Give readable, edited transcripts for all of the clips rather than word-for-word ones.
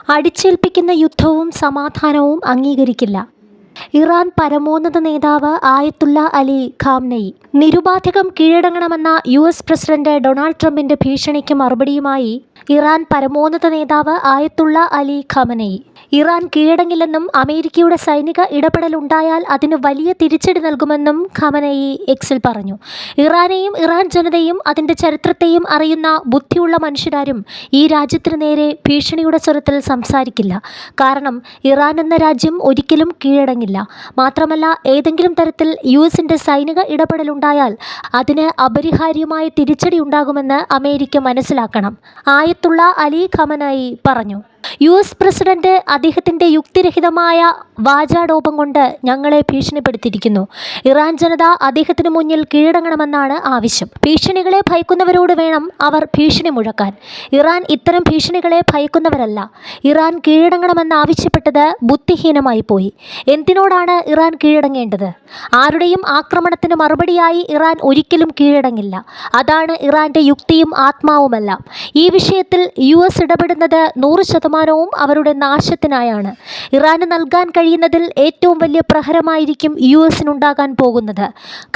അടിച്ചേൽപ്പിക്കുന്ന യുദ്ധവും സമാധാനവും അംഗീകരിക്കില്ല. ഇറാൻ പരമോന്നത നേതാവ് ആയത്തുള്ള അലി ഖാംനെയി നിരുപാധികം കീഴടങ്ങണമെന്ന US പ്രസിഡന്റ് ഡൊണാൾഡ് ട്രംപിന്റെ ഭീഷണിക്ക് മറുപടിയുമായി ഇറാൻ പരമോന്നത നേതാവ് ആയത്തുള്ള അലി ഖാമനെയി ഇറാൻ കീഴടങ്ങില്ലെന്നും അമേരിക്കയുടെ സൈനിക ഇടപെടലുണ്ടായാൽ അതിന് വലിയ തിരിച്ചടി നൽകുമെന്നും ഖാമനെയി എക്സിൽ പറഞ്ഞു. ഇറാനെയും ഇറാൻ ജനതയും അതിൻ്റെ ചരിത്രത്തെയും അറിയുന്ന ബുദ്ധിയുള്ള മനുഷ്യരാരും ഈ രാജ്യത്തിന് നേരെ ഭീഷണിയുടെ സ്വരത്തിൽ സംസാരിക്കില്ല. കാരണം ഇറാൻ എന്ന രാജ്യം ഒരിക്കലും കീഴടങ്ങില്ല. മാത്രമല്ല, ഏതെങ്കിലും തരത്തിൽ US-ന്റെ സൈനിക ഇടപെടലുണ്ടായാൽ അതിന് അപരിഹാര്യമായ തിരിച്ചടി ഉണ്ടാകുമെന്ന് അമേരിക്ക മനസ്സിലാക്കണം, ആയത്തുള്ള അലി ഖാമനെയി പറഞ്ഞു. US പ്രസിഡന്റ് അദ്ദേഹത്തിൻ്റെ യുക്തിരഹിതമായ വാചാടോപം കൊണ്ട് ഞങ്ങളെ ഭീഷണിപ്പെടുത്തിയിരിക്കുന്നു. ഇറാൻ ജനത അദ്ദേഹത്തിന് മുന്നിൽ കീഴടങ്ങണമെന്നാണ് ആവശ്യം. ഭീഷണികളെ ഭയക്കുന്നവരോട് വേണം അവർ ഭീഷണി മുഴക്കാൻ. ഇറാൻ ഇത്തരം ഭീഷണികളെ ഭയക്കുന്നവരല്ല. ഇറാൻ കീഴടങ്ങണമെന്നാവശ്യപ്പെട്ടത് ബുദ്ധിഹീനമായി പോയി. എന്തിനോടാണ് ഇറാൻ കീഴടങ്ങേണ്ടത്? ആരുടെയും ആക്രമണത്തിന് മറുപടിയായി ഇറാൻ ഒരിക്കലും കീഴടങ്ങില്ല. അതാണ് ഇറാൻ്റെ യുക്തിയും ആത്മാവുമെല്ലാം. ഈ വിഷയത്തിൽ US ഇടപെടുന്നത് 100% അവരുടെ നാശത്തിനായാണ്. ഇറാന് നൽകാൻ കഴിയുന്നതിൽ ഏറ്റവും വലിയ പ്രഹരമായിരിക്കും US-നുണ്ടാകാൻ പോകുന്നത്,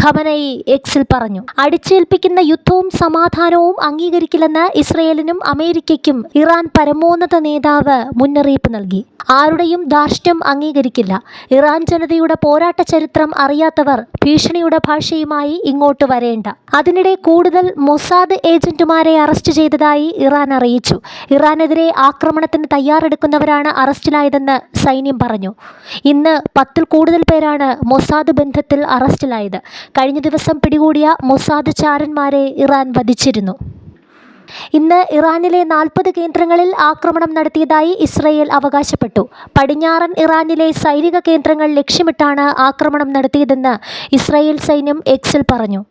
ഖാമനെയി എക്സിൽ പറഞ്ഞു. അടിച്ചേൽപ്പിക്കുന്ന യുദ്ധവും സമാധാനവും അംഗീകരിക്കില്ലെന്ന് ഇസ്രയേലിനും അമേരിക്കയ്ക്കും ഇറാൻ പരമോന്നത നേതാവ് മുന്നറിയിപ്പ് നൽകി. ആരുടെയും ധാർഷ്ട്യം അംഗീകരിക്കില്ല. ഇറാൻ ജനതയുടെ പോരാട്ട ചരിത്രം അറിയാത്തവർ ഭീഷണിയുടെ ഭാഷയുമായി ഇങ്ങോട്ട് വരേണ്ട. അതിനിടെ കൂടുതൽ മൊസാദ് ഏജന്റുമാരെ അറസ്റ്റ് ചെയ്തതായി ഇറാൻ അറിയിച്ചു. ഇറാനെതിരെ ആക്രമണത്തിന് തയ്യാറെടുക്കുന്നവരാണ് അറസ്റ്റിലായതെന്ന് സൈന്യം പറഞ്ഞു. ഇന്ന് 10-ൽ കൂടുതൽ പേരാണ് മൊസാദ് ബന്ധത്തിൽ അറസ്റ്റിലായത്. കഴിഞ്ഞ ദിവസം പിടികൂടിയ മൊസാദ് ചാരന്മാരെ ഇറാൻ വധിച്ചിരുന്നു. ഇന്ന് ഇറാനിലെ 40 കേന്ദ്രങ്ങളിൽ ആക്രമണം നടത്തിയതായി ഇസ്രയേൽ അവകാശപ്പെട്ടു. പടിഞ്ഞാറൻ ഇറാനിലെ സൈനിക കേന്ദ്രങ്ങൾ ലക്ഷ്യമിട്ടാണ് ആക്രമണം നടത്തിയതെന്ന് ഇസ്രയേൽ സൈന്യം എക്സിൽ പറഞ്ഞു.